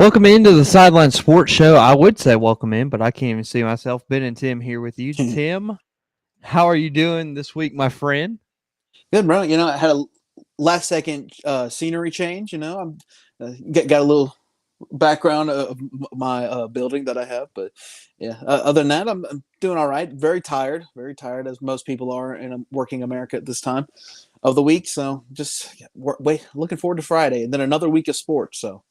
Welcome into the Sideline Sports Show. I would say welcome in, but I can't even see myself. Ben and Tim here with you. Tim, how are you doing this week, my friend? Good, bro. I had a last second scenery change. I'm got a little background of my building that I have, but yeah. Other than that, I'm doing all right. Very tired, as most people are in a working America at this time of the week. So just wait, looking forward to Friday, and then another week of sports. So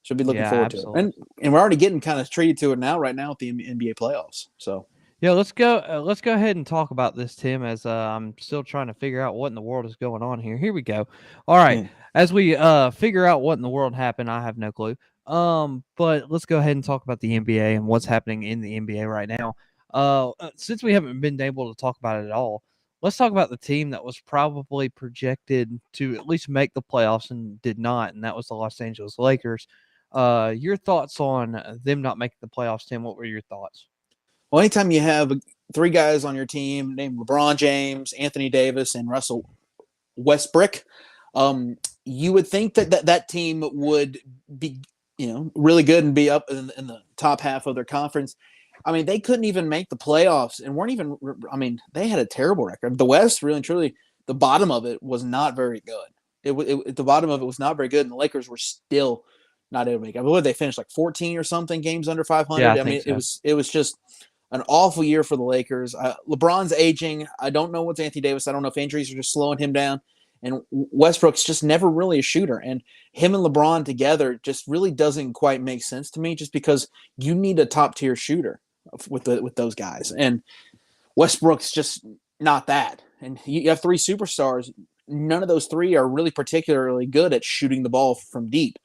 should be looking Yeah, forward to it. absolutely. And we're already getting kind of treated to it now, right now with the NBA playoffs. So Yeah, let's go. Let's go ahead and talk about this, Tim. As I'm still trying to figure out what in the world is going on here. Here we go. All right, yeah. as we figure out what in the world happened, I have no clue. But let's go ahead and talk about the NBA and what's happening in the NBA right now. Since we haven't been able to talk about it at all, let's talk about the team that was probably projected to at least make the playoffs and did not, and that was the Los Angeles Lakers. Your thoughts on them not making the playoffs, Tim? What were your thoughts? Well, anytime you have three guys on your team named LeBron James, Anthony Davis, and Russell Westbrook, you would think that team would be, really good and be up in the top half of their conference. I mean, they couldn't even make the playoffs and weren't even. I mean, they had a terrible record. The West, really and truly, the bottom of it was not very good. The bottom of it was not very good, and the Lakers were still not able to make it. I believe they finished like 14 or something games under Yeah, I 500. I think mean, it so. was it was just an awful year for the Lakers. LeBron's aging. I don't know what's Anthony Davis. I don't know if injuries are just slowing him down. And Westbrook's just never really a shooter. And him and LeBron together just really doesn't quite make sense to me, just because you need a top tier shooter with those guys. And Westbrook's just not that. And you have three superstars. None of those three are really particularly good at shooting the ball from deep.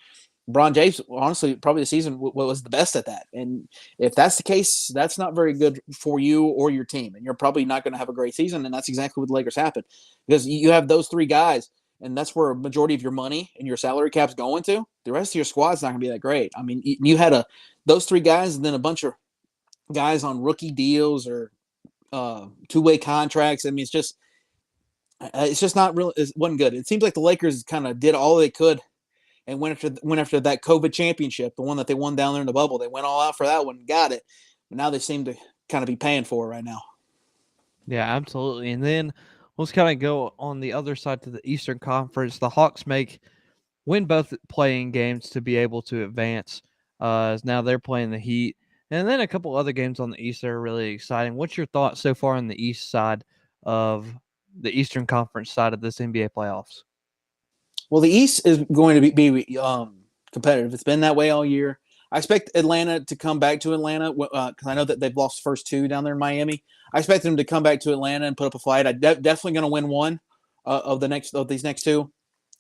LeBron James, honestly, probably the season was the best at that. And if that's the case, that's not very good for you or your team. And you're probably not going to have a great season. And that's exactly what the Lakers happened, because you have those three guys, and that's where a majority of your money and your salary cap's going to. The rest of your squad's not going to be that great. I mean, you had those three guys and then a bunch of guys on rookie deals or two-way contracts. I mean, it's just not really. It wasn't good. It seems like the Lakers kind of did all they could and went after that COVID championship, the one that they won down there in the bubble. They went all out for that one and got it. But now they seem to kind of be paying for it right now. Yeah, absolutely. And then let's kind of go on the other side to the Eastern Conference. The Hawks win both playing games to be able to advance. Now they're playing the Heat, and then a couple other games on the East that are really exciting. What's your thoughts so far on the East side of the Eastern Conference side of this NBA playoffs? Well, the East is going to be competitive. It's been that way all year. I expect Atlanta to come back to Atlanta because I know that they've lost the first two down there in Miami. I expect them to come back to Atlanta and put up a fight. I definitely going to win one of these next two,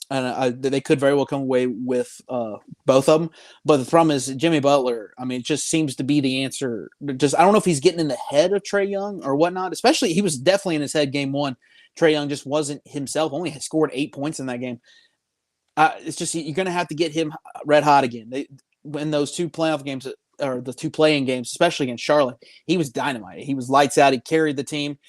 and they could very well come away with both of them. But the problem is Jimmy Butler. I mean, it just seems to be the answer. Just I don't know if he's getting in the head of Trae Young or whatnot. Especially he was definitely in his head game one. Trae Young just wasn't himself. Only scored 8 points in that game. It's just you're going to have to get him red hot again. They in those two playoff games or the two playing games, especially against Charlotte, he was dynamite. He was lights out. He carried the team,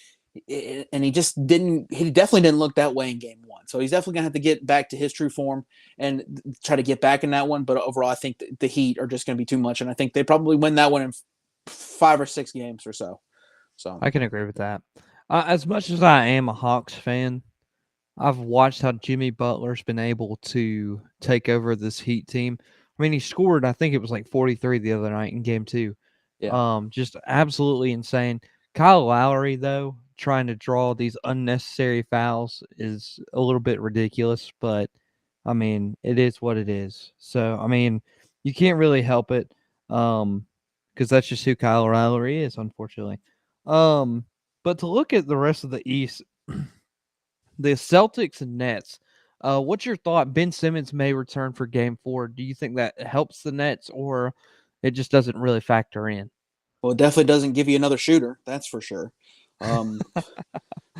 and he just didn't. He definitely didn't look that way in game one. So he's definitely going to have to get back to his true form and try to get back in that one. But overall, I think the Heat are just going to be too much, and I think they probably win that one in 5 or 6 games or so. So I can agree with that. As much as I am a Hawks fan, I've watched how Jimmy Butler's been able to take over this Heat team. I mean, he scored, I think it was like 43 the other night in game two. yeah. Just absolutely insane. Kyle Lowry, though, trying to draw these unnecessary fouls is a little bit ridiculous, but I mean, it is what it is. So, I mean, you can't really help it because that's just who Kyle Lowry is, unfortunately. But to look at the rest of the East, the Celtics and Nets. What's your thought? Ben Simmons may return for Game 4. Do you think that helps the Nets, or it just doesn't really factor in? Well, it definitely doesn't give you another shooter. That's for sure. Um,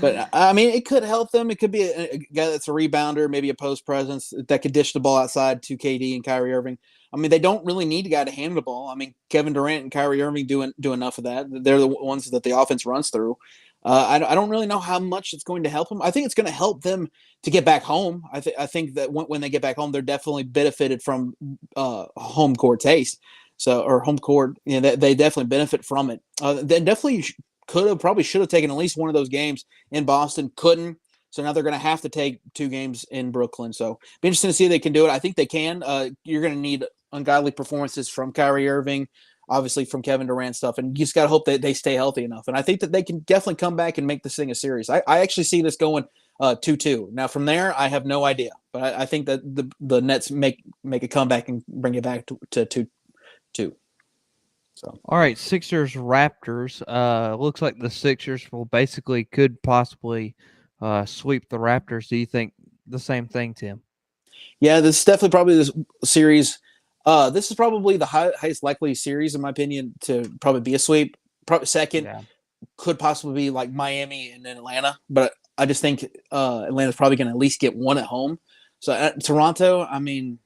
But I mean, it could help them. It could be a guy that's a rebounder, maybe a post presence that could dish the ball outside to KD and Kyrie Irving. I mean, they don't really need a guy to handle the ball. I mean, Kevin Durant and Kyrie Irving do enough of that. They're the ones that the offense runs through. I don't really know how much it's going to help them. I think it's going to help them to get back home. I think that when they get back home, they're definitely benefited from home court taste. So or home court, they definitely benefit from it. They definitely could have probably should have taken at least one of those games in Boston. Couldn't. So now they're going to have to take 2 games in Brooklyn. So be interesting to see if they can do it. I think they can. You're going to need ungodly performances from Kyrie Irving, obviously from Kevin Durant stuff, and you just got to hope that they stay healthy enough. And I think that they can definitely come back and make this thing a series. I actually see this going 2-2. Now from there, I have no idea, but I think that the Nets make a comeback and bring it back to 2-2. So All right, Sixers Raptors. Looks like the Sixers will basically could possibly sweep the Raptors. Do you think the same thing, Tim? yeah, this is definitely probably this series. This is probably the highest likely series in my opinion to probably be a sweep. Probably second Yeah. could possibly be like Miami and then Atlanta, but I just think Atlanta's probably going to at least get one at home. So Toronto, I mean,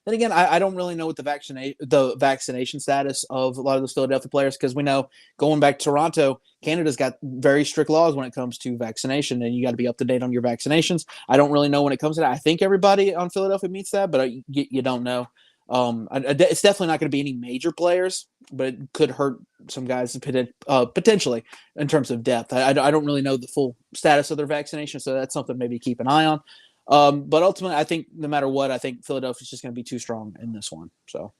then again, I don't really know what the vaccination status of a lot of those Philadelphia players because we know going back to Toronto, Canada's got very strict laws when it comes to vaccination, and you got to be up to date on your vaccinations. I don't really know when it comes to that. I think everybody on Philadelphia meets that, but you don't know. It's definitely not going to be any major players, but it could hurt some guys potentially in terms of depth. I don't really know the full status of their vaccination, so that's something maybe to keep an eye on. But ultimately, I think no matter what, I think Philadelphia's just going to be too strong in this one. So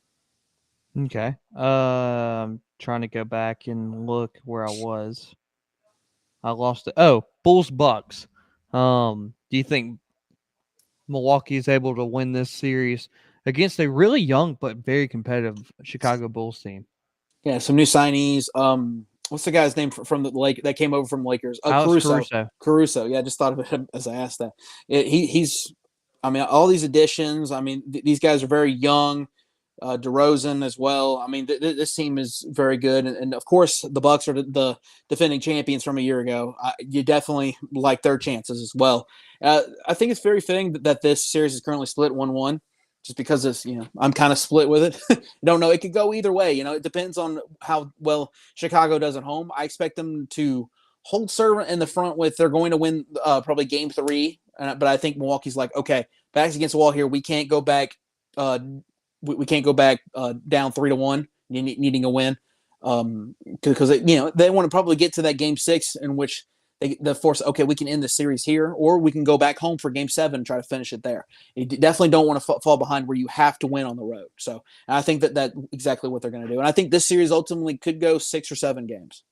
Okay. Trying to go back and look where I was. I lost it. Oh, Bulls Bucks. Do you think Milwaukee is able to win this series against a really young but very competitive Chicago Bulls team? yeah, some new signees. What's the guy's name from the Lake that came over from Lakers? Oh, Alex Caruso. Caruso. Caruso. Yeah, I just thought of it as I asked that. He's. I mean, all these additions. I mean, these guys are very young. DeRozan as well. I mean, this team is very good, and of course, the Bucks are the defending champions from a year ago. You definitely like their chances as well. I think it's very fitting that this series is currently split 1-1, just because it's I'm kind of split with it. I don't know. It could go either way. It depends on how well Chicago does at home. I expect them to hold serve in the front with they're going to win probably game 3, but I think Milwaukee's like, okay, backs against the wall here. We can't go back. We can't go back down 3-1, needing a win, because they want to probably get to that game 6 in which they force. Okay, we can end the series here, or we can go back home for game 7 and try to finish it there. You definitely don't want to fall behind where you have to win on the road. So I think that exactly what they're going to do, and I think this series ultimately could go 6 or 7 games.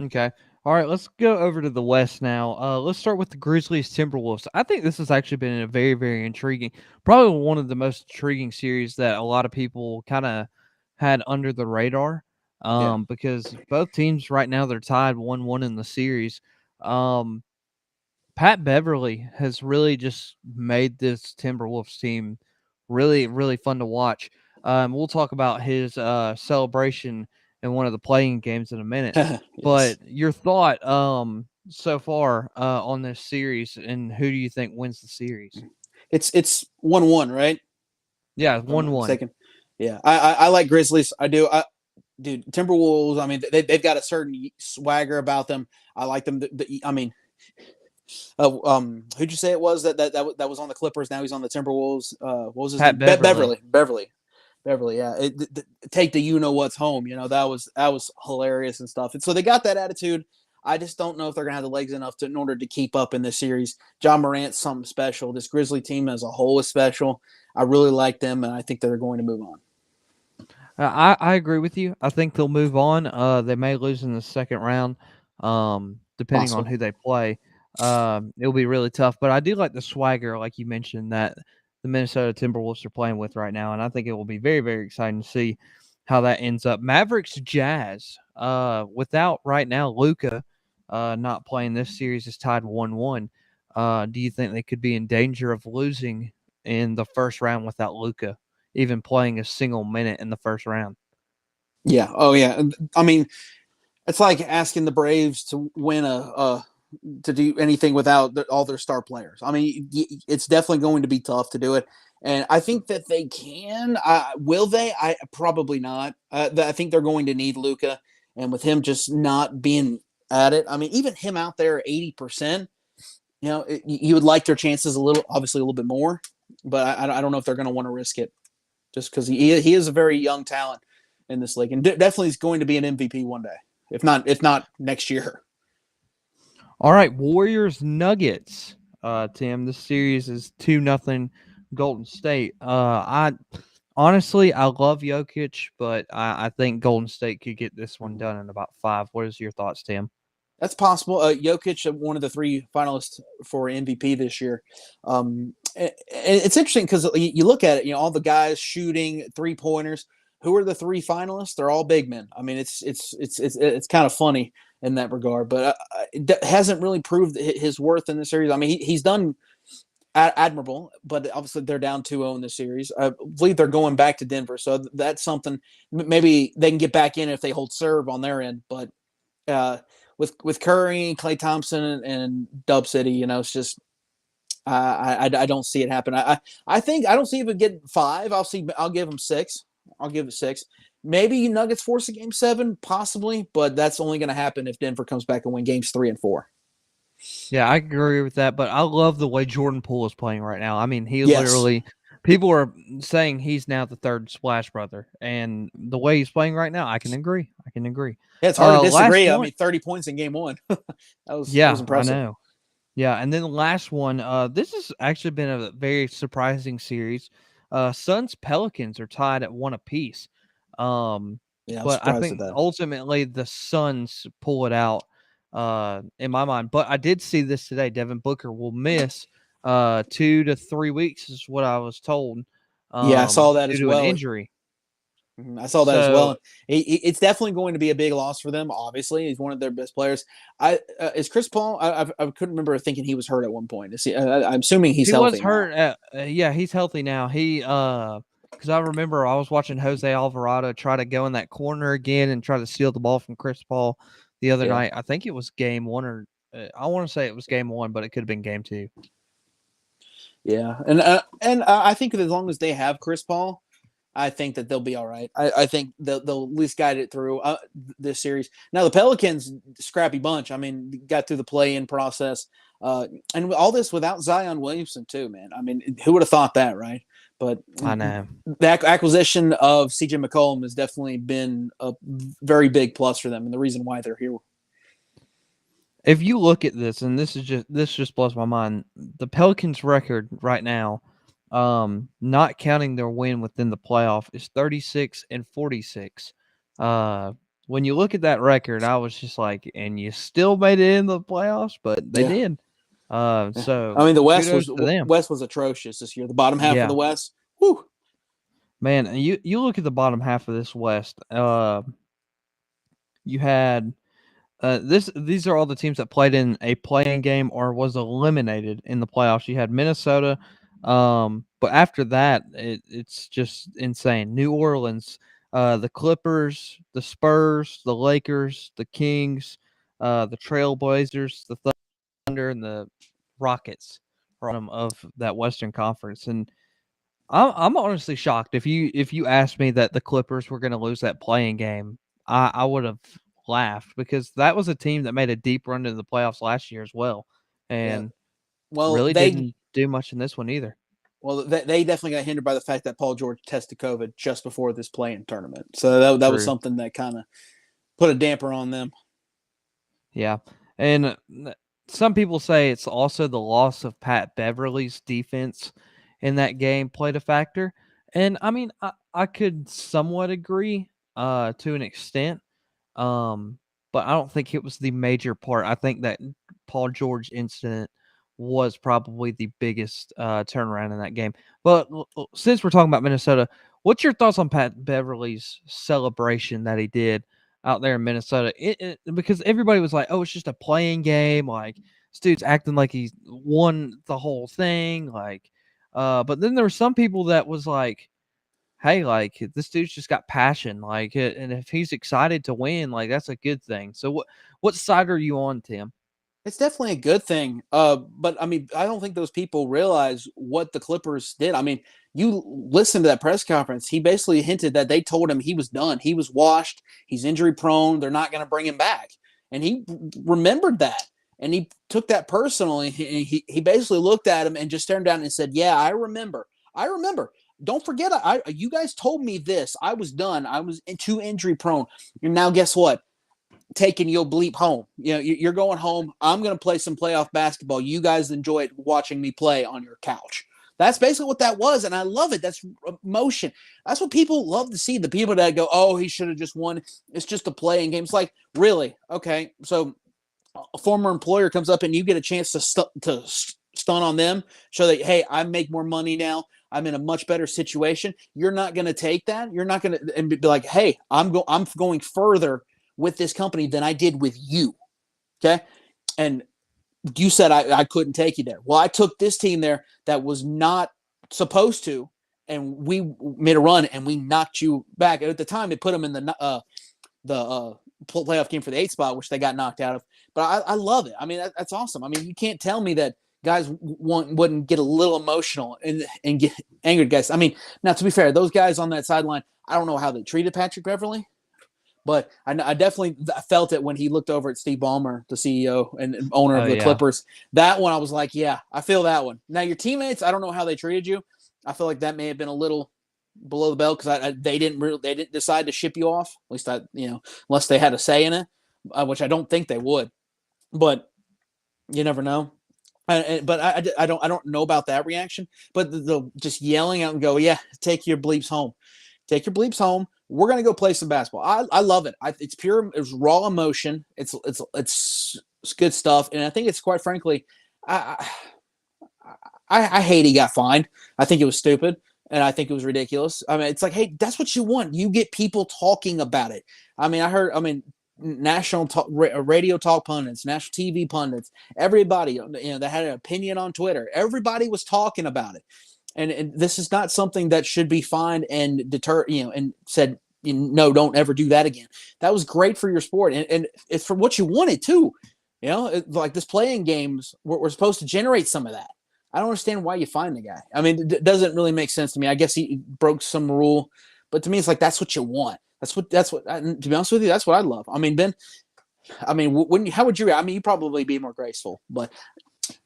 Okay. All right, let's go over to the West now. Let's start with the Grizzlies Timberwolves. I think this has actually been a very, very intriguing, probably one of the most intriguing series that a lot of people kind of had under the radar. Yeah. Because both teams right now they're tied 1-1 in the series. Um, Pat Beverly has really just made this Timberwolves team really, really fun to watch. We'll talk about his celebration in one of the playing games in a minute. Yes. But your thought so far on this series, and who do you think wins the series? It's 1-1, right? Yeah, If I'm not 1-1. mistaken. Yeah, I like Grizzlies. I do. Dude, Timberwolves. I mean, they've got a certain swagger about them. I like them. I mean, who'd you say it was that was on the Clippers? Now he's on the Timberwolves. What was his Pat name? Beverly. Beverly. Yeah, take the what's home. That was hilarious and stuff. And so they got that attitude. I just don't know if they're gonna have the legs enough in order to keep up in this series. John Morant's something special. This Grizzly team as a whole is special. I really like them, and I think they're going to move on. I agree with you. I think they'll move on. They may lose in the second round, depending on Possibly. who they play. It'll be really tough. But I do like the swagger, like you mentioned, that the Minnesota Timberwolves are playing with right now, and I think it will be very, very exciting to see how that ends up. Mavericks Jazz. Without right now Luka, not playing this series is tied 1-1. Do you think they could be in danger of losing in the first round without Luka? Even playing a single minute in the first round. Yeah. Oh, yeah. I mean, it's like asking the Braves to win to do anything without all their star players. I mean, it's definitely going to be tough to do it, and I think that they can. Will they? I probably not. I think they're going to need Luka, and with him just not being at it. I mean, even him out there 80%, you would like their chances obviously a little bit more, but I don't know if they're going to want to risk it just because he is a very young talent in this league, and definitely is going to be an MVP one day, if not next year. All right, Warriors Nuggets. Tim, this series is 2-0 Golden State. I honestly I love Jokic, but I think Golden State could get this one done in about 5. What is your thoughts, Tim? That's possible. Jokic, one of the 3 finalists for MVP this year. It's interesting because you look at it, all the guys shooting 3-pointers. Who are the 3 finalists? They're all big men. I mean, it's kind of funny in that regard, but it hasn't really proved his worth in the series. I mean, he's done admirable, but obviously they're down 2-0 in the series. I believe they're going back to Denver, so that's something. Maybe they can get back in if they hold serve on their end, but with Curry, Klay Thompson, and Dub City, it's just I don't see it happen. I think I don't see if it get 5. I'll give them 6. I'll give it 6. Maybe Nuggets force a game 7, possibly, but that's only going to happen if Denver comes back and win games 3 and 4. Yeah, I agree with that, but I love the way Jordan Poole is playing right now. I mean, he Yes. literally people are saying he's now the 3rd Splash Brother, and the way he's playing right now, I can agree. I can agree. Yeah, it's hard to Last disagree. I one, mean, 30 points in game 1. that was yeah, I impressive. know. Yeah, and then the last one, this has actually been a very surprising series. Suns Pelicans are tied at 1 apiece. Yeah, I'm But I surprised at think that. ultimately the Suns pull it out in my mind. But I did see this today. Devin Booker will miss 2 to 3 weeks is what I was told Yeah, I saw that due as to an well. injury. I saw that as well. So It's definitely going to be a big loss for them. Obviously, he's one of their best players. Is Chris Paul? I couldn't remember thinking he was hurt at one point. I'm assuming he's he was healthy now. hurt. Yeah, he's healthy now. Because I remember I was watching Jose Alvarado try to go in that corner again and try to steal the ball from Chris Paul the other Yeah, night. I think it was game 1 or I want to say it was game 1, but it could have been game 2. yeah, and I think as long as they have Chris Paul, I think that they'll be all right. I think they'll at least guide it through this series. Now the Pelicans, scrappy bunch. I mean, got through the play-in process, and all this without Zion Williamson too, man. I mean, who would have thought that, right? But I know. the acquisition of CJ McCollum has definitely been a very big plus for them, and the reason why they're here. If you look at this, and this just blows my mind, the Pelicans' record right now, not counting their win within the playoff, is 36-46. When you look at that record, I was just like, and you still made it in the playoffs, but they Yeah. did. Yeah. So I mean, the kudos to them. West was atrocious this year. The bottom half of Yeah, the West, whew. man. And you look at the bottom half of this West. You had these are all the teams that played in a playing game or was eliminated in the playoffs. You had Minnesota, but after that, it's just insane. New Orleans, the Clippers, the Spurs, the Lakers, the Kings, the Trailblazers, the Thunder, and the Rockets are on of that Western Conference. And I'm honestly shocked. If you asked me that the Clippers were going to lose that playing game, I would have laughed because that was a team that made a deep run into the playoffs last year as well, Yeah. and Well, really didn't do much in this one either. they definitely got hindered by the fact that Paul George tested COVID just before this play-in tournament. So that was True. something that kind of put a damper on them. Yeah, and some people say it's also the loss of Pat Beverly's defense in that game played a factor, and I mean I could somewhat agree to an extent. Um, but I don't think it was the major part. I think that Paul George incident was probably the biggest turnaround in that game. But since we're talking about Minnesota, what's your thoughts on Pat Beverly's celebration that he did out there in Minnesota? Because everybody was like, "Oh, it's just a playing game." Like this dude's acting like he won the whole thing. Like, but then there were some people that was like, hey, like this dude's just got passion, like, and if he's excited to win, like that's a good thing. So what side are you on, Tim? It's definitely a good thing. But I mean, I don't think those people realize what the Clippers did. I mean, you listen to that press conference. He basically hinted that they told him he was done. He was washed. He's injury prone. They're not going to bring him back. and he remembered that. And he took that personally. He basically looked at him and just stared him down and said, "Yeah, I remember. I remember. Don't forget, you guys told me this. I was done. I was too injury prone. And now guess what? Taking your bleep home. You're going home. I'm going to play some playoff basketball. You guys enjoyed watching me play on your couch." That's basically what that was, and I love it. That's emotion. That's what people love to see. The people that go, "Oh, he should have just won. It's just a playing game." It's like, really? Okay, so a former employer comes up and you get a chance to stun on them, show that, hey, I make more money now. I'm in a much better situation. You're not going to take that. You're not going to and be like, hey, I'm going further with this company than I did with you. Okay, and you said I couldn't take you there. Well, I took this team there that was not supposed to, and we made a run and we knocked you back. At the time, it put them in the playoff game for the 8th spot, which they got knocked out of. But I love it. I mean, that's awesome. I mean, you can't tell me that guys wouldn't get a little emotional and get angered, guys. I mean, now to be fair, those guys on that sideline, I don't know how they treated Patrick Beverley. But I definitely felt it when he looked over at Steve Ballmer, the CEO and owner of the Clippers. That one, I was like, yeah, I feel that one. Now, your teammates, I don't know how they treated you. I feel like that may have been a little below the belt because they didn't decide to ship you off. At least unless they had a say in it, which I don't think they would. But you never know. But I don't know about that reaction. But the just yelling out and go, yeah, take your bleeps home. Take your bleeps home. We're gonna go play some basketball. I love it. It's pure. It's raw emotion. It's good stuff. And I think it's quite frankly, I hate he got fined. I think it was stupid, and I think it was ridiculous. I mean, it's like, hey, that's what you want. You get people talking about it. I mean, national talk, radio talk pundits, national TV pundits, everybody, that had an opinion on Twitter. Everybody was talking about it. And this is not something that should be fined and deter, and said, no, don't ever do that again. That was great for your sport. And it's for what you wanted too. Like this playing games, we're supposed to generate some of that. I don't understand why you fine the guy. I mean, it doesn't really make sense to me. I guess he broke some rule, but to me, it's like, that's what you want. To be honest with you, that's what I love. I mean, Ben, how would you, you probably be more graceful, but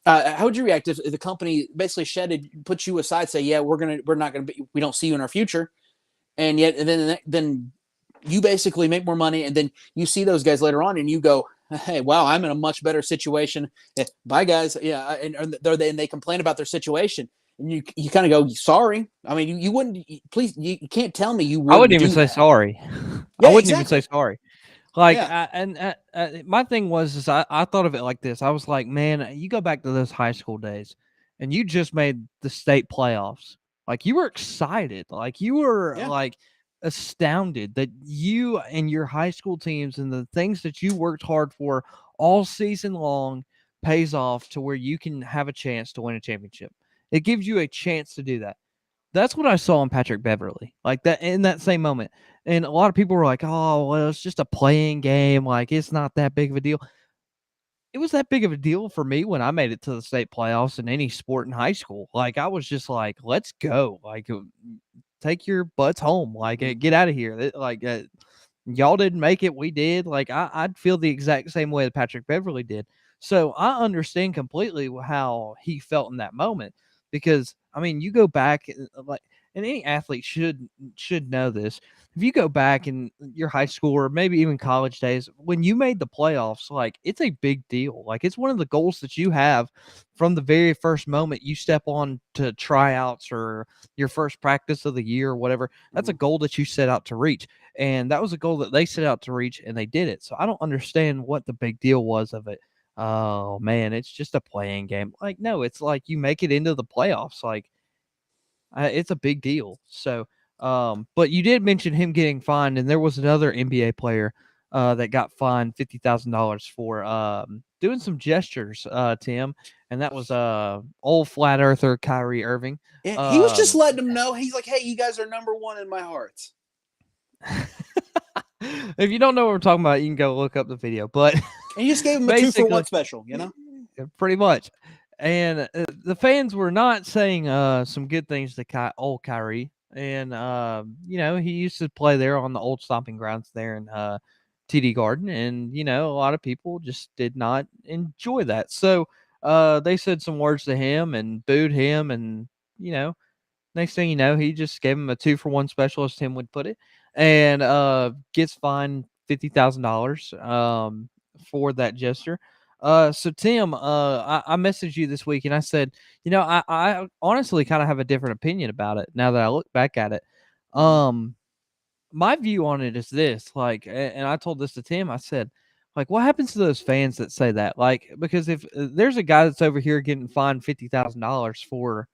how would you react if the company basically put you aside, say, yeah, we're not gonna be, we don't see you in our future, and then you basically make more money, and then you see those guys later on, and you go, hey, wow, I'm in a much better situation. Bye, guys. Yeah, and they complain about their situation, and you kind of go, sorry. I mean, you wouldn't. Please, you can't tell me you wouldn't. I wouldn't even say sorry. Yeah, I wouldn't exactly. even say sorry. Like, yeah. My thing was I thought of it like this. I was like, man, you go back to those high school days, and you just made the state playoffs. Like, you were excited. Like, you were like astounded that you and your high school teams and the things that you worked hard for all season long pays off to where you can have a chance to win a championship. It gives you a chance to do that. That's what I saw in Patrick Beverley, like that in that same moment. And a lot of people were like, "Oh, well, it's just a playing game. Like, it's not that big of a deal." It was that big of a deal for me when I made it to the state playoffs in any sport in high school. Like, I was just like, "Let's go! Like, take your butts home. Like, get out of here. Y'all didn't make it. We did." Like, I'd feel the exact same way that Patrick Beverley did. So I understand completely how he felt in that moment because I mean, you go back like, and any athlete should know this. If you go back in your high school or maybe even college days, when you made the playoffs, like it's a big deal. Like it's one of the goals that you have from the very first moment you step on to tryouts or your first practice of the year or whatever. That's a goal that you set out to reach. And that was a goal that they set out to reach and they did it. So I don't understand what the big deal was of it. Oh man, it's just a playing game. Like, no, it's like you make it into the playoffs. Like, it's a big deal. So, but you did mention him getting fined, and there was another NBA player that got fined $50,000 for doing some gestures, Tim, and that was old flat earther Kyrie Irving. Yeah, he was just letting them know. He's like, "Hey, you guys are number one in my heart." If you don't know what we're talking about, you can go look up the video. But and you just gave him a 2-for-1 special, pretty much. And the fans were not saying some good things to old Kyrie. And he used to play there on the old stomping grounds there in TD Garden, and a lot of people just did not enjoy that. So they said some words to him and booed him, and you know, next thing you know, he just gave him a 2-for-1 special, as Tim would put it, and gets fined $50,000 for that gesture. So Tim, I messaged you this week and I said, I honestly kind of have a different opinion about it now that I look back at it. Mhm. Um, my view on it is this, like, and I told this to Tim. I said, like, what happens to those fans that say that? Like, because if there's a guy that's over here getting fined $50,000 for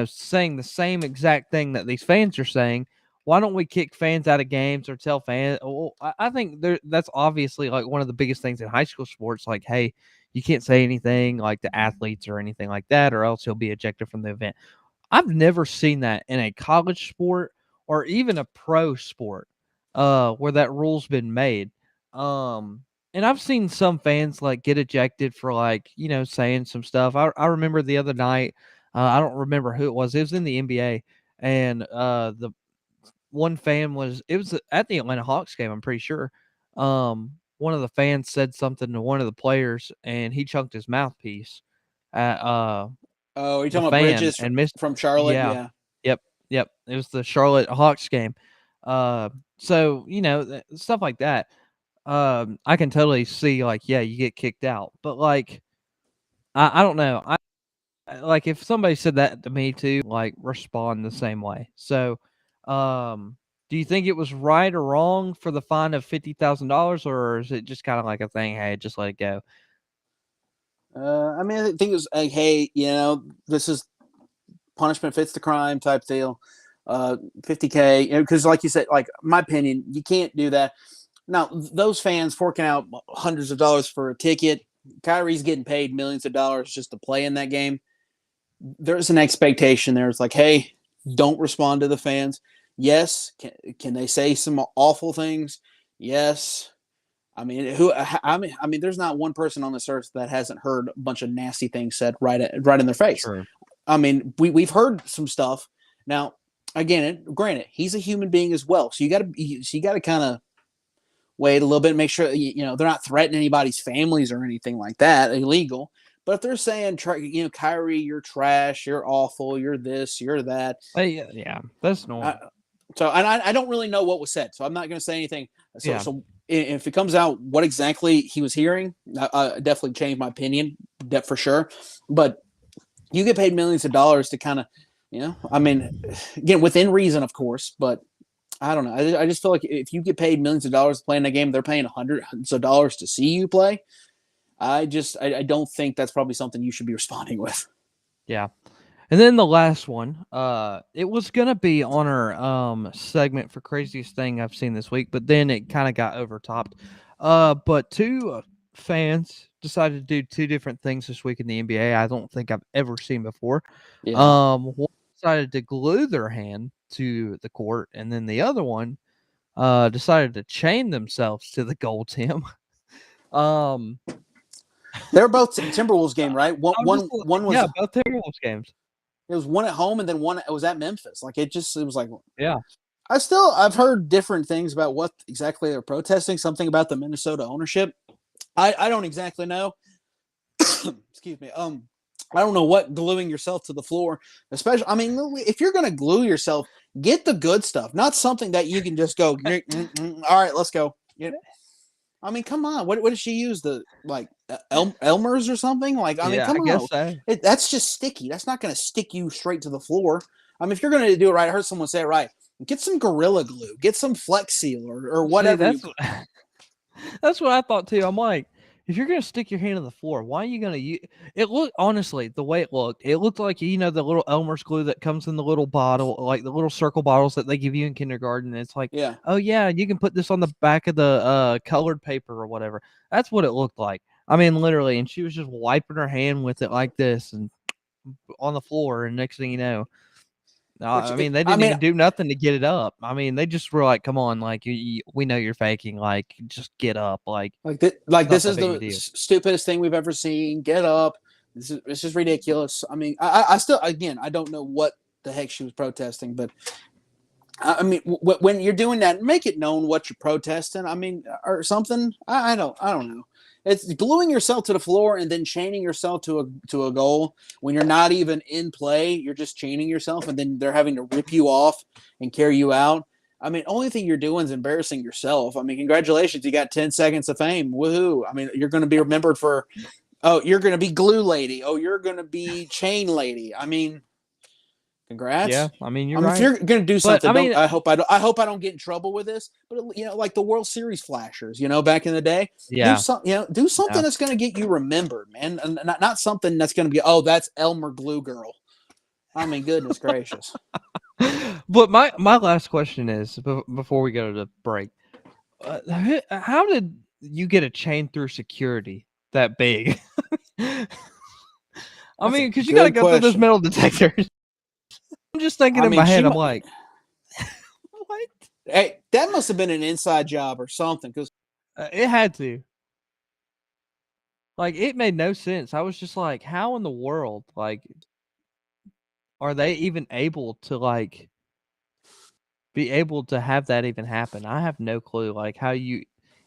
saying the same exact thing that these fans are saying. Why don't we kick fans out of games or tell fans? Well, I think that's obviously like one of the biggest things in high school sports. Like, hey, you can't say anything like to athletes or anything like that, or else he'll be ejected from the event. I've never seen that in a college sport or even a pro sport, where that rule's been made. And I've seen some fans like get ejected for like, saying some stuff. I remember the other night, I don't remember who it was. It was in the NBA, and the one fan it was at the Atlanta Hawks game, I'm pretty sure. One of the fans said something to one of the players, and he chunked his mouthpiece at Oh, are you the talking about fan Bridges and missed. from Charlotte? Yeah. Yeah. Yep, yep. It was the Charlotte Hawks game. So, stuff like that. I can totally see, like, yeah, you get kicked out. But, like, I don't know. Like, if somebody said that to me too, like, respond the same way. So, do you think it was right or wrong for the fine of $50,000, or is it just kind of like a thing? Hey, just let it go. I mean, I think it was like, hey, this is punishment fits the crime type deal. 50K, because like you said, like my opinion, you can't do that. Now, those fans forking out hundreds of dollars for a ticket, Kyrie's getting paid millions of dollars just to play in that game. There's an expectation there. It's like, hey, don't respond to the fans. Yes, can they say some awful things? Yes. I mean, there's not one person on this earth that hasn't heard a bunch of nasty things said right in their face. Sure. I mean, we've heard some stuff. Now, again, granted, he's a human being as well, so you got to kind of wait a little bit, make sure they're not threatening anybody's families or anything like that, illegal. But if they're saying, Kyrie, you're trash, you're awful, you're this, you're that. Yeah, that's I, normal. so, and I don't really know what was said, so I'm not going to say anything. So, Yeah. so if it comes out what exactly he was hearing, I definitely changed my opinion, that for sure. But you get paid millions of dollars to kind of, I mean, again, within reason, of course, but I don't know. I just feel like if you get paid millions of dollars playing that game, they're paying hundreds of dollars to see you play. I don't think that's probably something you should be responding with. Yeah. And then the last one, it was gonna be on our segment for craziest thing I've seen this week, but then it kind of got overtopped. But two fans decided to do two different things this week in the NBA. I don't think I've ever seen before. Yeah. One decided to glue their hand to the court, and then the other one decided to chain themselves to the goal, Tim. Um, They were both Timberwolves game, right? One, I'm just one, one was yeah, both Timberwolves games. it was one at home, and then one it was at Memphis. Like it was like Yeah. I've heard different things about what exactly they're protesting. Something about the Minnesota ownership. I don't exactly know. Excuse me. I don't know what gluing yourself to the floor, especially. I mean, if you're gonna glue yourself, get the good stuff, not something that you can just go. All right, let's go. Yeah. I mean, come on. What did she use? The like Elmer's or something? Like, I mean, Yeah, come I guess on. so. That's just sticky. That's not going to stick you straight to the floor. I mean, if you're going to do it right, I heard someone say it right. Get some Gorilla Glue. Get some Flex Seal or See, whatever you. that's what I thought too. I'm like, if you're gonna stick your hand on the floor, why are you gonna use it? Looked honestly, the way it looked like the little Elmer's glue that comes in the little bottle, like the little circle bottles that they give you in kindergarten. It's like, Yeah. oh yeah, you can put this on the back of the colored paper or whatever. That's what it looked like. I mean, literally, and she was just wiping her hand with it like this and on the floor, and next thing you know. Which I mean, they I didn't mean, even do nothing to get it up. I mean, they just were like, "Come on, like we know you're faking. Like, just get up. Like, like it's not this that is big of a the deal." stupidest thing we've ever seen. Get up. This is ridiculous. I mean, I still again I don't know what the heck she was protesting, but I mean, when you're doing that, make it known what you're protesting. I mean, or something. I don't know. It's gluing yourself to the floor and then chaining yourself to a goal when you're not even in play. You're just chaining yourself, and then they're having to rip you off and carry you out. I mean, only thing you're doing is embarrassing yourself. I mean, congratulations, you got 10 seconds of fame. Woohoo! I mean, you're going to be remembered for. Oh, you're going to be glue lady. Oh, you're going to be chain lady. I mean, Yeah, congrats. I mean, you're I mean, if right. you're gonna do But something, I don't. mean, I hope I don't get in trouble with this. But like the World Series flashers, back in the day, do yeah, some, do something yeah. that's gonna get you remembered, man, and not something that's gonna be, oh, that's Elmer Glue Girl. I mean, goodness gracious. But my last question is before we go to the break, how did you get a chain through security that big? I That's a mean, because you got to good go through those question. metal detectors. I'm just thinking I in my mean, head, I'm like, what? hey, that must have been an inside job or something, because It had to. Like, it made no sense. I was just like, how in the world, like, are they even able to like be able to have that even happen? I have no clue. Like, how you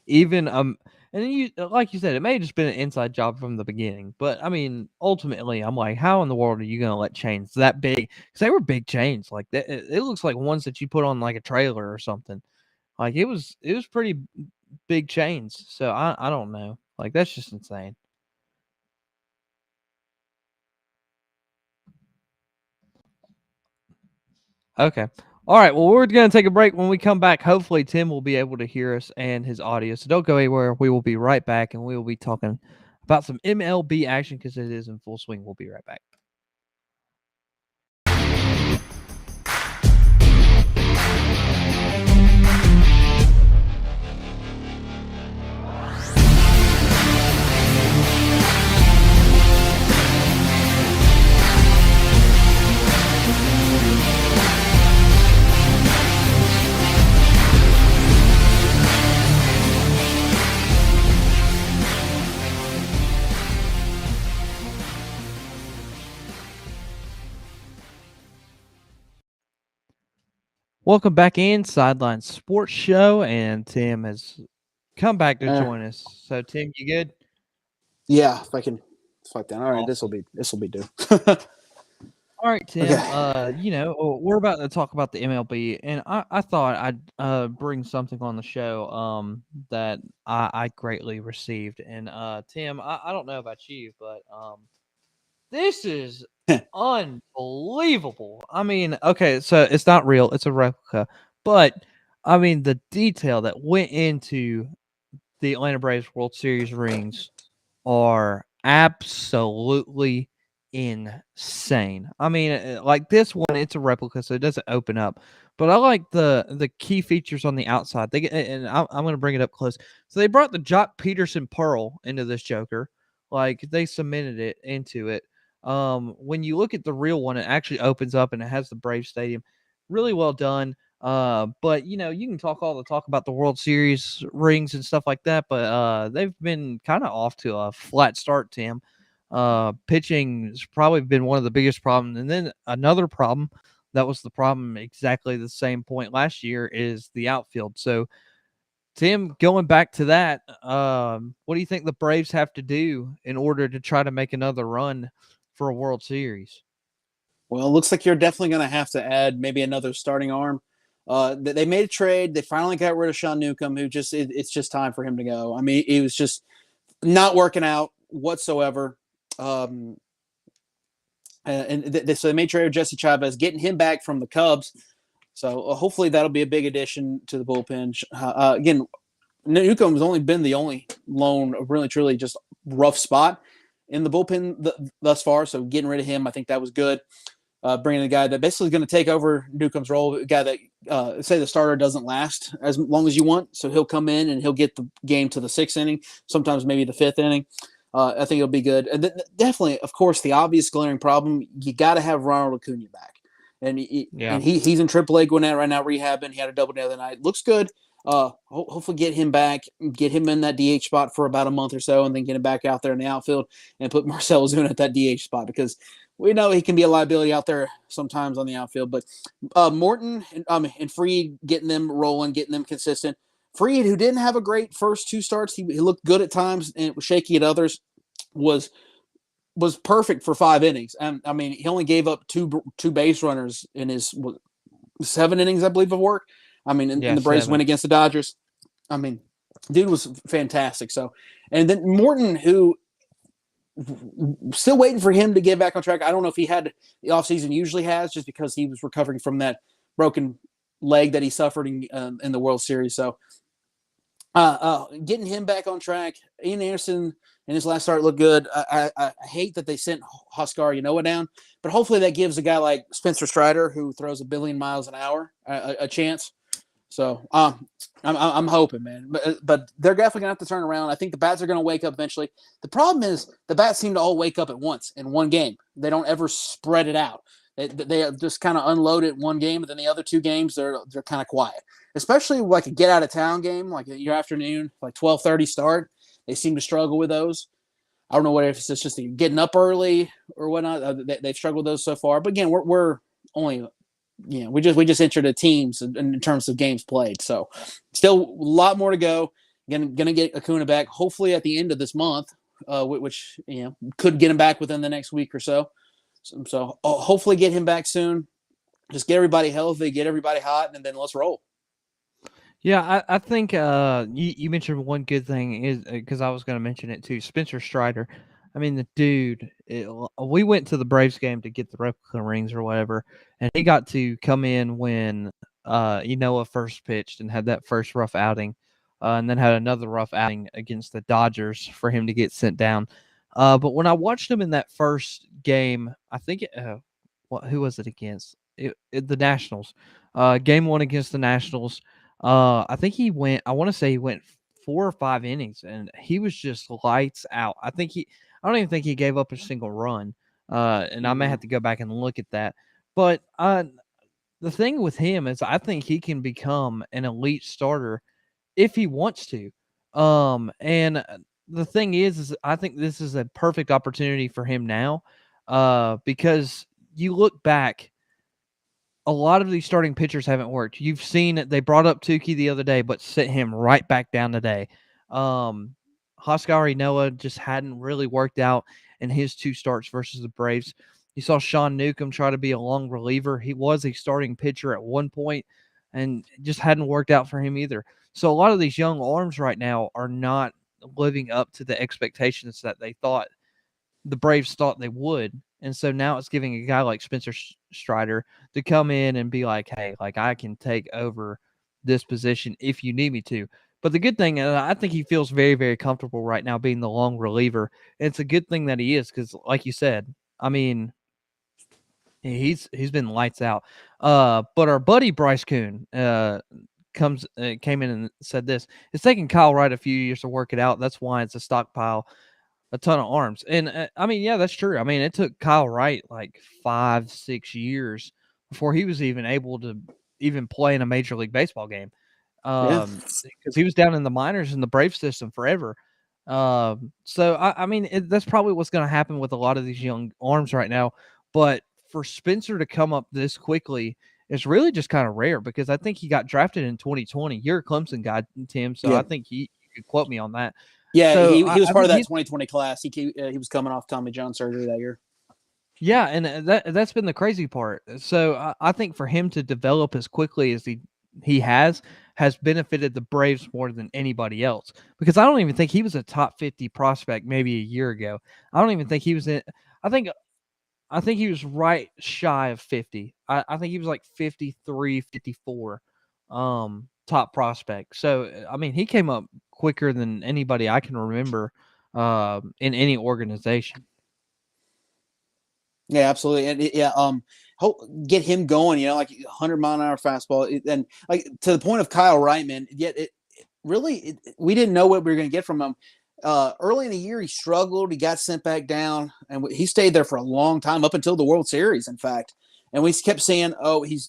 even and then you like you said, it may have just been an inside job from the beginning. But I mean, ultimately, I'm like, how in the world are you gonna let chains that big? Because they were big chains. Like that, it looks like ones that you put on like a trailer or something. Like it was pretty big chains. So I don't know. Like that's just insane. Okay. All right. Well, we're going to take a break. When we come back, hopefully Tim will be able to hear us and his audio. So don't go anywhere. We will be right back, and we will be talking about some MLB action because it is in full swing. We'll be right back. Welcome back in Sideline Sports Show, and Tim has come back to uh, join us. So, Tim, you good? yeah, if I can fuck that. All right, Awesome. this will be due. All right, Tim. Okay. We're about to talk about the MLB, and I thought I'd bring something on the show that I greatly received. And Tim, I don't know about you, but this is unbelievable. I mean, okay, so it's not real; it's a replica, but I mean the detail that went into the Atlanta Braves World Series rings are absolutely insane. I mean, like this one, it's a replica, so it doesn't open up. But I like the key features on the outside. They get, and I'm going to bring it up close. So they brought the Jock Peterson pearl into this Joker, like they cemented it into it. When you look at the real one, it actually opens up and it has the Brave Stadium. Really well done. But you can talk all the talk about the World Series rings and stuff like that, but they've been kind of off to a flat start, Tim. Pitching has probably been one of the biggest problems. And then another problem that was the problem exactly the same point last year is the outfield. So, Tim, going back to that, what do you think the Braves have to do in order to try to make another run for a World Series? Well, it looks like you're definitely going to have to add maybe another starting arm. They made a trade. They finally got rid of Sean Newcomb, who it's just time for him to go. I mean, he was just not working out whatsoever. Um, so they made trade with Jesse Chavez, getting him back from the Cubs. So hopefully that'll be a big addition to the bullpen. Again, Newcomb has only been the only lone, really truly just rough spot in the bullpen thus far. So getting rid of him, I think that was good. Bringing a guy that basically is going to take over Newcomb's role, a guy that say the starter doesn't last as long as you want, so he'll come in and he'll get the game to the sixth inning, sometimes maybe the fifth inning. I think it'll be good, and definitely, of course, the obvious glaring problem: you got to have Ronald Acuna back, and Yeah. he's in AAA going out right now rehabbing. He had a double the other night, looks good. Hopefully get him back, get him in that DH spot for about a month or so, and then get him back out there in the outfield and put Marcell Ozuna at that DH spot because we know he can be a liability out there sometimes on the outfield. But Morton and Fried getting them rolling, getting them consistent. Fried, who didn't have a great first two starts, he looked good at times and was shaky at others. Was perfect for 5 innings. And I mean, he only gave up two base runners in his 7 innings, I believe, of work. I mean, in Yeah, the Braves win 7. against the Dodgers. I mean, dude was fantastic. So, and then Morton, who still waiting for him to get back on track. I don't know if he had the offseason usually has, just because he was recovering from that broken leg that he suffered in the World Series. So getting him back on track. Ian Anderson in his last start looked good. I hate that they sent Huascar Ynoa down, but hopefully that gives a guy like Spencer Strider, who throws a billion miles an hour, a chance. So I'm hoping, man. But they're definitely gonna have to turn around. I think the bats are gonna wake up eventually. The problem is the bats seem to all wake up at once in one game. They don't ever spread it out. They just kind of unload it in one game, and then the other 2 games they're kind of quiet. Especially like a get out of town game, like your afternoon, like 12:30 start. They seem to struggle with those. I don't know what if it's just getting up early or whatnot. They've struggled with those so far. But again, we're only we just entered the teams in terms of games played. So still a lot more to go. Gonna get Acuna back hopefully at the end of this month, which could get him back within the next week or so. So hopefully get him back soon. Just get everybody healthy, get everybody hot, and then let's roll. Yeah, I think you mentioned one good thing is because I was going to mention it too. Spencer Strider. I mean, the dude. We went to the Braves game to get the replica rings or whatever, and he got to come in when Enoa first pitched and had that first rough outing, and then had another rough outing against the Dodgers for him to get sent down. But when I watched him in that first game, I think who was it against? The Nationals. Game 1 against the Nationals. I think he went. I want to say he went 4 or 5 innings, and he was just lights out. I don't even think he gave up a single run. And I may have to go back and look at that. But the thing with him is, I think he can become an elite starter if he wants to. And the thing is I think this is a perfect opportunity for him now, because you look back, a lot of these starting pitchers haven't worked. You've seen it. They brought up Tukey the other day, but sent him right back down today. Huascar Noah just hadn't really worked out in his 2 starts versus the Braves. You saw Sean Newcomb try to be a long reliever. He was a starting pitcher at one point, and just hadn't worked out for him either. So a lot of these young arms right now are not living up to the expectations that the Braves thought they would. And so now it's giving a guy like Spencer Strider to come in and be like, hey, like I can take over this position if you need me to. But the good thing, I think he feels very, very comfortable right now being the long reliever. And it's a good thing that he is because, like you said, I mean, he's been lights out. But our buddy Bryce Coon came in and said this: it's taken Kyle Wright a few years to work it out. That's why it's a stockpile, a ton of arms. And I mean, yeah, that's true. I mean, it took Kyle Wright like 5-6 years before he was even able to even play in a Major League Baseball game. Yeah. Because he was down in the minors in the Brave system forever. So I mean, that's probably what's going to happen with a lot of these young arms right now. But for Spencer to come up this quickly is really just kind of rare, because I think he got drafted in 2020. You're a Clemson guy, Tim, so Yeah. I think you could quote me on that. Yeah, So he was I part of think that 2020 class. He was coming off Tommy John surgery that year. yeah, and that's been the crazy part. So I think for him to develop as quickly as he has benefited the Braves more than anybody else, because I don't even think he was a top 50 prospect maybe a year ago. I don't even think he was in. I think I think he was right shy of 50. I think he was like 53, 54 top prospect. So I mean, he came up quicker than anybody I can remember in any organization. Yeah, absolutely, and yeah, get him going. Like 100-mile-an-hour fastball, and like to the point of Kyle Wright, man. Yet we didn't know what we were going to get from him. Early in the year, he struggled. He got sent back down, and he stayed there for a long time, up until the World Series, in fact. And we kept saying, "Oh, he's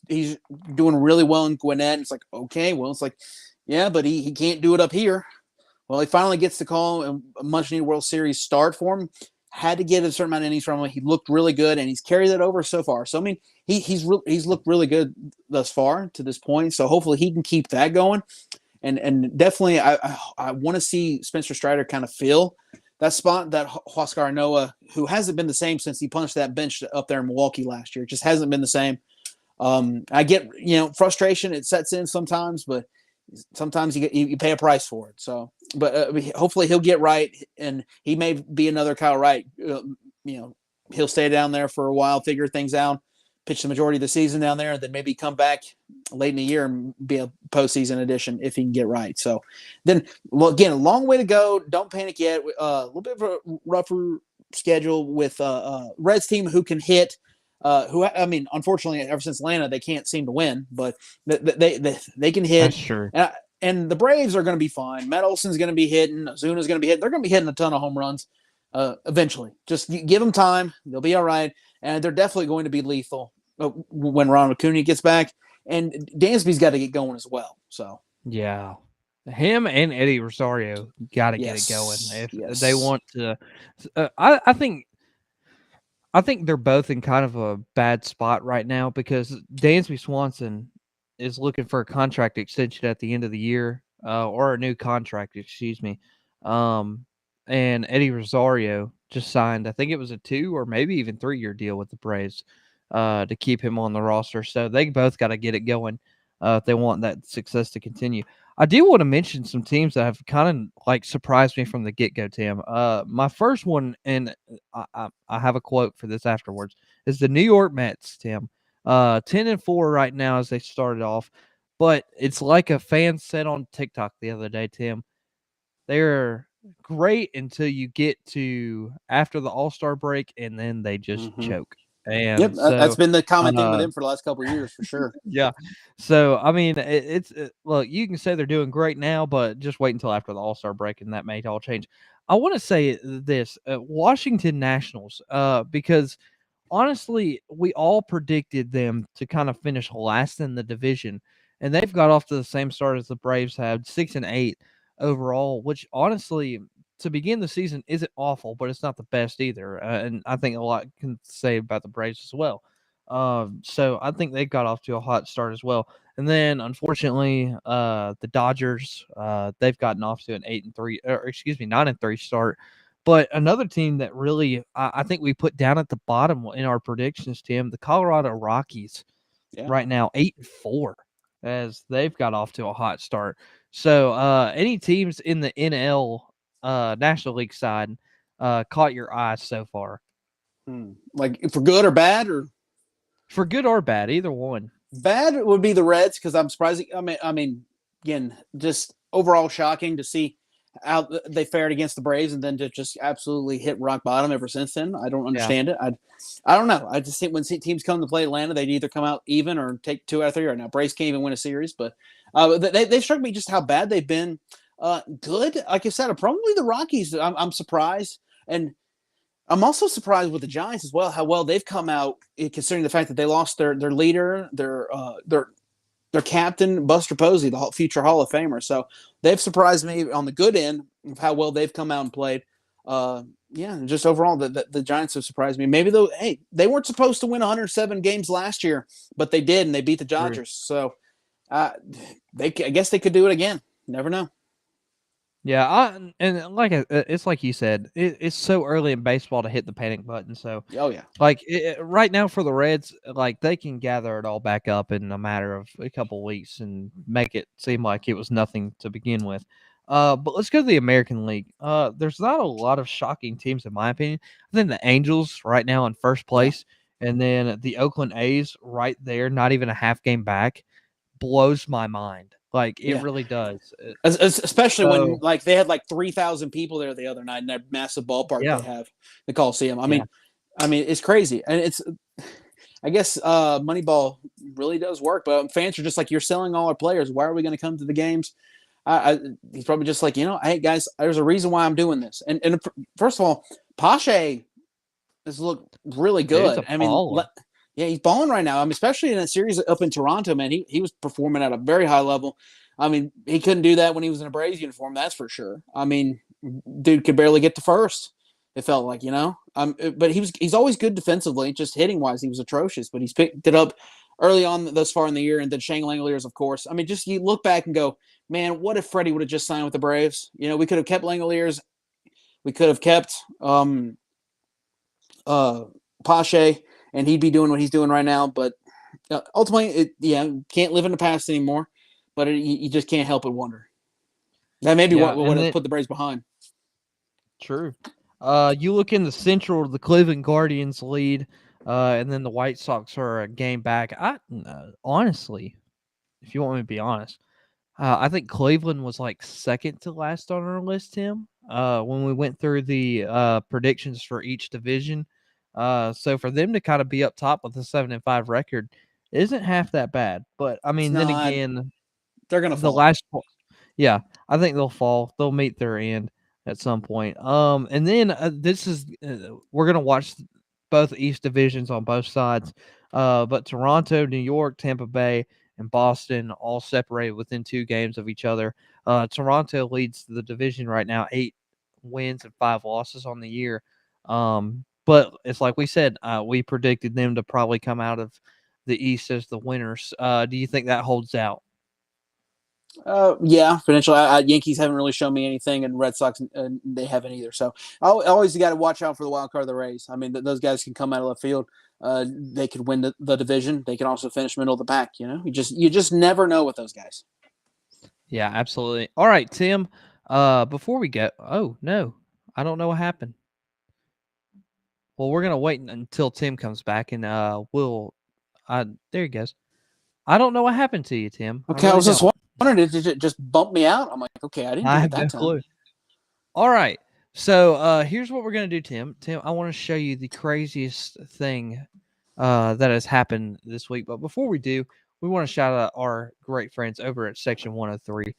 doing really well in Gwinnett." And it's like, okay, well, it's like, yeah, but he can't do it up here. Well, he finally gets the call, and a much needed World Series start for him. had to get a certain amount of innings from him. He looked really good, and he's carried that over so far. So I mean, he's looked really good thus far to this point. So hopefully he can keep that going. And definitely, I want to see Spencer Strider kind of fill that spot that Huascar Noah, who hasn't been the same since he punched that bench up there in Milwaukee last year. It just hasn't been the same. I get, frustration. It sets in sometimes, but sometimes you pay a price for it. So, but hopefully he'll get right, and he may be another Kyle Wright. He'll stay down there for a while, figure things out, pitch the majority of the season down there, and then maybe come back late in the year and be a postseason addition if he can get right. So then, well, again, a long way to go. Don't panic yet. A little bit of a rougher schedule with Reds team who can hit. Unfortunately, ever since Atlanta, they can't seem to win, but they can hit. That's true. And the Braves are going to be fine. Matt Olson's going to be hitting. Ozuna's going to be hitting. They're going to be hitting a ton of home runs eventually. Just give them time. They'll be all right. And they're definitely going to be lethal when Ronald Acuna gets back. And Dansby's got to get going as well. So yeah, him and Eddie Rosario got to get it going if they want to. I think they're both in kind of a bad spot right now because Dansby Swanson is looking for a contract extension at the end of the year, or a new contract, excuse me. And Eddie Rosario just signed, I think it was a 2 or maybe even 3-year deal with the Braves to keep him on the roster. So they both got to get it going if they want that success to continue. I do want to mention some teams that have kind of surprised me from the get-go, Tim. My first one, and I have a quote for this afterwards, is the New York Mets, Tim. 10-4 right now as they started off, but it's like a fan said on TikTok the other day, Tim. They're great until you get to after the All-Star break, and then they just choke. And that's been the common thing with them for the last couple of years, for sure. Yeah. So, I mean, look, you can say they're doing great now, but just wait until after the All-Star break, and that may all change. I want to say this, Washington Nationals, because honestly, we all predicted them to kind of finish last in the division, and they've got off to the same start as the Braves had, 6-8 overall, which honestly, to begin the season isn't awful, but it's not the best either. And I think a lot can say about the Braves as well. So I think they got off to a hot start as well. And then unfortunately, the Dodgers, they've gotten off to an 8-3, or excuse me, 9-3 start. But another team that really, I think we put down at the bottom in our predictions, Tim, the Colorado Rockies, right now 8-4, as they've got off to a hot start. So any teams in the NL National League side caught your eye so far? Like for good or bad, or for good or bad, either one. Bad would be the Reds because I'm surprised. I mean, again, just overall shocking to see how they fared against the Braves and then to just absolutely hit rock bottom ever since then. I don't understand it. I don't know. I just think when teams come to play Atlanta, they'd either come out even or take 2 out of 3 right now. Braves can't even win a series, but they struck me just how bad they've been. Good, like I said, probably the Rockies. I'm surprised, and I'm also surprised with the Giants as well, how well they've come out, considering the fact that they lost their leader, their captain, Buster Posey, the future Hall of Famer. So they've surprised me on the good end of how well they've come out and played. Just overall, the Giants have surprised me. Maybe they weren't supposed to win 107 games last year, but they did, and they beat the Dodgers. So I guess they could do it again. Never know. Yeah, it's like you said, it's so early in baseball to hit the panic button. So, right now for the Reds, they can gather it all back up in a matter of a couple weeks and make it seem like it was nothing to begin with. But let's go to the American League. There's not a lot of shocking teams in my opinion. I think the Angels right now in first place, and then the Oakland A's right there, not even a half game back, blows my mind. It really does. Especially when they had 3,000 people there the other night in that massive ballpark they have, the Coliseum. I mean, it's crazy. And it's, I guess Moneyball really does work, but fans are just like, you're selling all our players. Why are we going to come to the games? He's probably just like, hey guys, there's a reason why I'm doing this. And first of all, Pache has looked really good. I mean, he's balling right now. I mean, especially in that series up in Toronto, man, he was performing at a very high level. I mean, he couldn't do that when he was in a Braves uniform, that's for sure. I mean, dude could barely get to first. It felt like, but he's always good defensively. Just hitting wise, he was atrocious. But he's picked it up early on thus far in the year, and then Shane Langoliers, of course. I mean, just you look back and go, man, what if Freddie would have just signed with the Braves? We could have kept Langoliers. We could have kept Pache, and he'd be doing what he's doing right now. But ultimately, can't live in the past anymore. But you just can't help but wonder. That may be what would have put the Braves behind. True. You look in the Central, the Cleveland Guardians lead, and then the White Sox are a game back. Honestly, if you want me to be honest, I think Cleveland was like second to last on our list, Tim, when we went through the predictions for each division. So for them to kind of be up top with a 7-5 record isn't half that bad. But I mean, then again, they're gonna fall. Yeah, I think they'll fall. They'll meet their end at some point. And then we're gonna watch both East divisions on both sides. But Toronto, New York, Tampa Bay, and Boston all separated within 2 games of each other. Toronto leads the division right now, 8 wins and 5 losses on the year. But it's like we said, we predicted them to probably come out of the East as the winners. Do you think that holds out? Yeah, potentially. Yankees haven't really shown me anything, and Red Sox, they haven't either. So I always got to watch out for the wild card of the Rays. I mean, those guys can come out of left field. They could win the division. They can also finish middle of the pack. You just never know with those guys. Yeah, absolutely. All right, Tim. Before we go, oh no, I don't know what happened. Well, we're gonna wait until Tim comes back, and there he goes. I don't know what happened to you, Tim. Okay, I was just wondering, did it just bump me out? I'm like, okay, I didn't do it that time. Clue. All right, so here's what we're gonna do, Tim. Tim, I want to show you the craziest thing that has happened this week. But before we do, we want to shout out our great friends over at Section 103.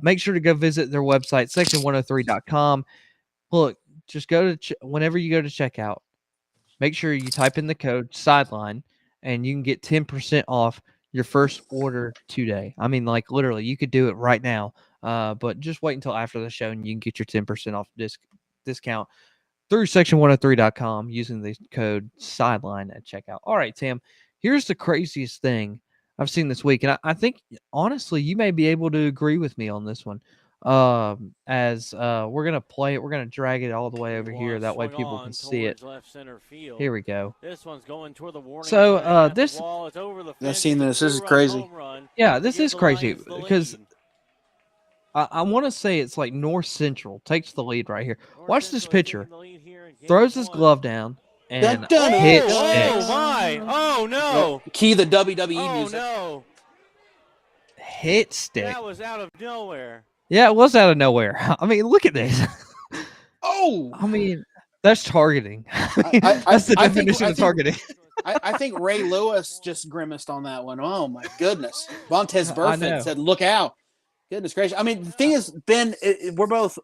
Make sure to go visit their website, section103.com. Look, just go to whenever you go to checkout, make sure you type in the code Sideline, and you can get 10% off your first order today. I mean, like literally, you could do it right now. But just wait until after the show, and you can get your 10% off discount through section103.com using the code Sideline at checkout. All right, Tim, here's the craziest thing I've seen this week, and I think honestly you may be able to agree with me on this one. As we're gonna play it, we're gonna drag it all the way over here. That way people can see it. Here we go. This one's going toward the warning. So I've seen this. This is crazy. Yeah, this is crazy because I want to say it's like North Central takes the lead right here. Watch this pitcher. Throws his glove down and hits it. Oh my! Oh no! Key the WWE music. No! Hit stick. That was out of nowhere. Yeah, it was out of nowhere. I mean, look at this. Oh! I mean, that's targeting. That's the definition of targeting. I think Ray Lewis just grimaced on that one. Oh my goodness! Vontez Burfict said, "Look out!" Goodness gracious! I mean, the thing is, Ben, we're both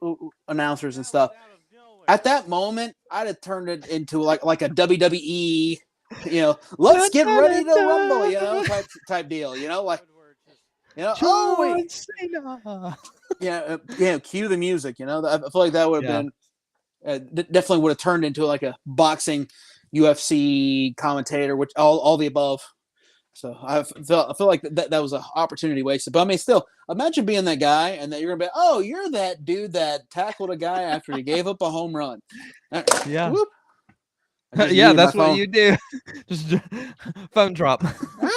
announcers and stuff. At that moment, I'd have turned it into like a WWE, let's get ready to rumble, type deal, cue the music, I feel like that would have been, definitely would have turned into like a boxing UFC commentator, which all the above. So I feel like that was an opportunity wasted. But I mean, still, imagine being that guy and that you're gonna be, oh, you're that dude that tackled a guy after he gave up a home run. Yeah, whoop. Yeah, that's what you do. Just phone drop,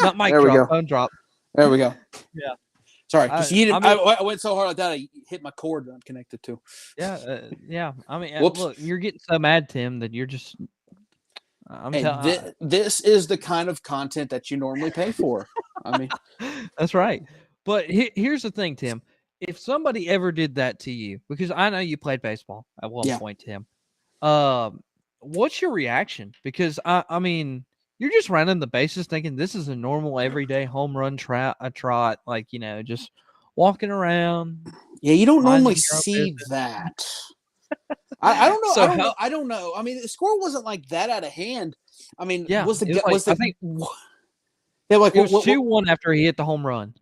not mic drop. Phone drop. There we go. Yeah. Sorry, because I went so hard like that, I hit my cord that I'm connected to. Yeah, yeah. I mean, look, you're getting so mad, Tim, that you're just. This is the kind of content that you normally pay for. I mean, that's right. But here's the thing, Tim. If somebody ever did that to you, because I know you played baseball at one point, Tim. What's your reaction? Because I mean, you're just running the bases, thinking this is a normal everyday home run trot, like just walking around. Yeah, you don't normally see that. I don't know. So I don't know. I mean, the score wasn't like that out of hand. I mean, it was 2-1 after he hit the home run.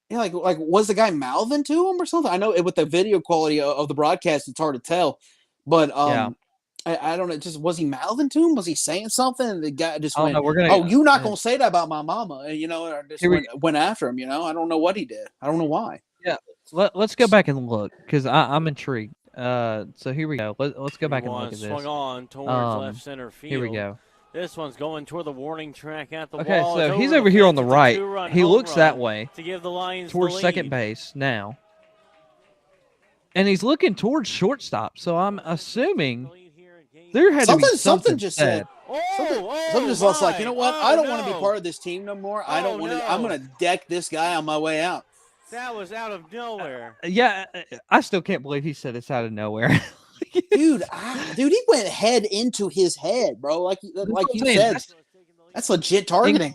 Yeah, like was the guy mouthing to him or something? I know with the video quality of the broadcast, it's hard to tell. But I I don't know. Just was he mouthing to him? Was he saying something? And the guy just I don't went, know. We're gonna "Oh, you're not gonna say that about my mama," and, or just here we went after him. I don't know what he did. I don't know why. yeah. Let's go back and look because I'm intrigued. So here we go. Let's go back and look One at swung this. on towards left center Here we field. go. This one's going toward the warning track at the Okay, wall. so It's he's over over the here on fence. the It's a right. two-run He home looks that run way to give the Lions towards the second lead. base now, and he's looking towards shortstop. So I'm assuming there had to be something just said. Something just was like, you know what? I don't want to be no. part of this team no more. I don't want to. no. I'm gonna deck this guy on my way out. That was out of nowhere. Yeah, I still can't believe he said it's out of nowhere. Dude, he went head into his head, bro. Like you said, that's legit targeting.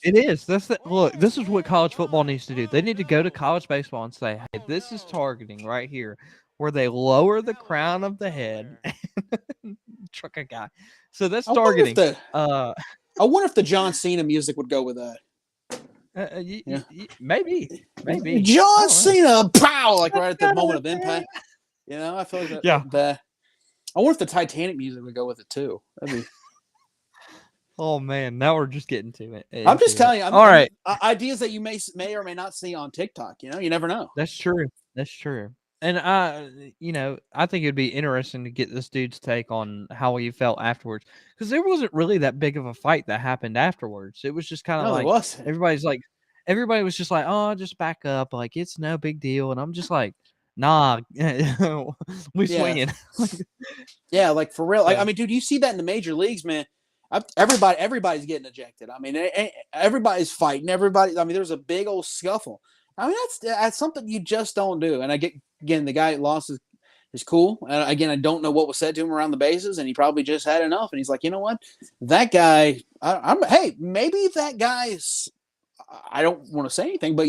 It is. Look. This is what college football needs to do. They need to go to college baseball and say, "Hey, this is targeting right here, where they lower the crown of the head, and truck a guy." So that's targeting. I wonder if the John Cena music would go with that. Maybe. John Cena, pow! Like right at the moment of impact. I feel like that. Yeah. I wonder if the Titanic music would go with it too. That'd be. Oh man, now we're just getting to it. I'm just telling you. All right, ideas that you may or may not see on TikTok. You never know. That's true. And I think it'd be interesting to get this dude's take on how he felt afterwards, because there wasn't really that big of a fight that happened afterwards. It was just kind of everybody was just like, "Oh, just back up, like it's no big deal," and I'm just like, "Nah, we swinging." Yeah, like for real. Like I mean, dude, you see that in the major leagues, man. Everybody's getting ejected. I mean, everybody's fighting. Everybody. I mean, there's a big old scuffle. I mean, that's something you just don't do. And again, the guy lost is cool. And again, I don't know what was said to him around the bases, and he probably just had enough. And he's like, you know what, that guy. Hey, maybe that guy's. I don't want to say anything, but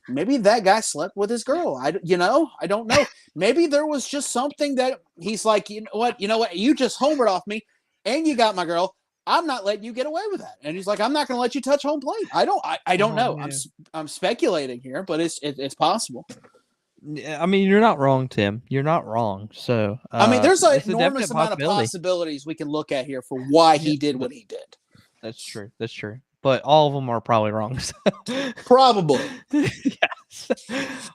maybe that guy slept with his girl. I don't know. Maybe there was just something that he's like, you know what, you just homered off me, and you got my girl. I'm not letting you get away with that. And he's like, I'm not going to let you touch home plate. I don't know. Man. I'm speculating here, but it's possible. I mean, you're not wrong, Tim. You're not wrong. So I mean, there's an enormous amount of possibilities we can look at here for why he did what he did. That's true. But all of them are probably wrong. So. Probably. Yes.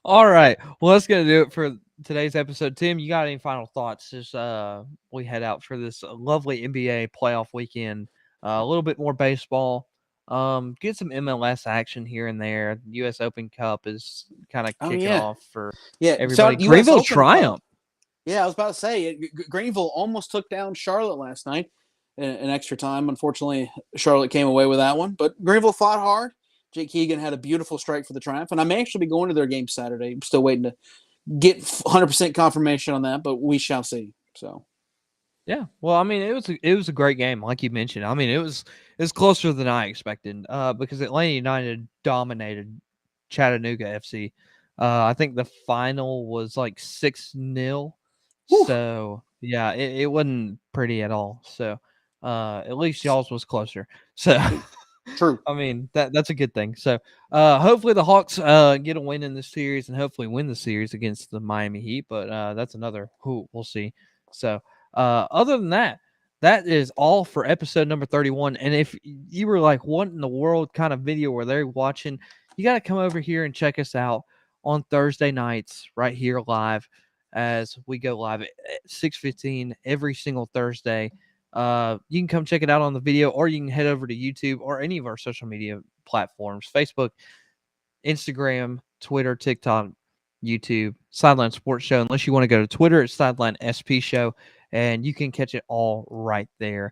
All right. Well, that's going to do it for today's episode. Tim, you got any final thoughts as we head out for this lovely NBA playoff weekend? A little bit more baseball. Get some MLS action here and there. The U.S. Open Cup is kind of kicking off for everybody. Greenville triumph. Yeah, I was about to say, Greenville almost took down Charlotte last night in extra time. Unfortunately, Charlotte came away with that one. But Greenville fought hard. Jake Keegan had a beautiful strike for the triumph. And I may actually be going to their game Saturday. I'm still waiting to get 100% confirmation on that, but we shall see. So, yeah. Well, I mean, it was a great game, like you mentioned. I mean, it was closer than I expected because Atlanta United dominated Chattanooga FC. I think the final was like 6-0. So yeah, it wasn't pretty at all. So at least y'all's was closer. So. True. I mean, that's a good thing. So hopefully the Hawks get a win in this series and hopefully win the series against the Miami Heat. But that's another who we'll see. So other than that is all for episode number 31. And if you were like, what in the world kind of video were they watching? You got to come over here and check us out on Thursday nights right here live as we go live at 6:15 every single Thursday. You can come check it out on the video, or you can head over to YouTube or any of our social media platforms, Facebook, Instagram, Twitter, TikTok, YouTube, Sideline Sports Show. Unless you want to go to Twitter, it's Sideline SP Show, and you can catch it all right there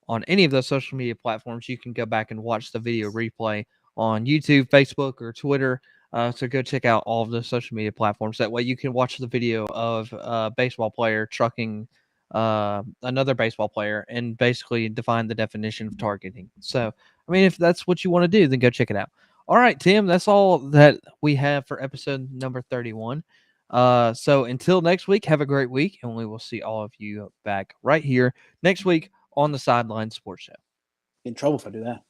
on any of those social media platforms. You can go back and watch the video replay on YouTube, Facebook, or Twitter. So go check out all of the social media platforms. That way you can watch the video of a baseball player trucking another baseball player and basically define the definition of targeting. So, I mean, if that's what you want to do, then go check it out. All right, Tim, that's all that we have for episode number 31. So until next week, have a great week, and we will see all of you back right here next week on the Sideline Sports Show. In trouble if I do that.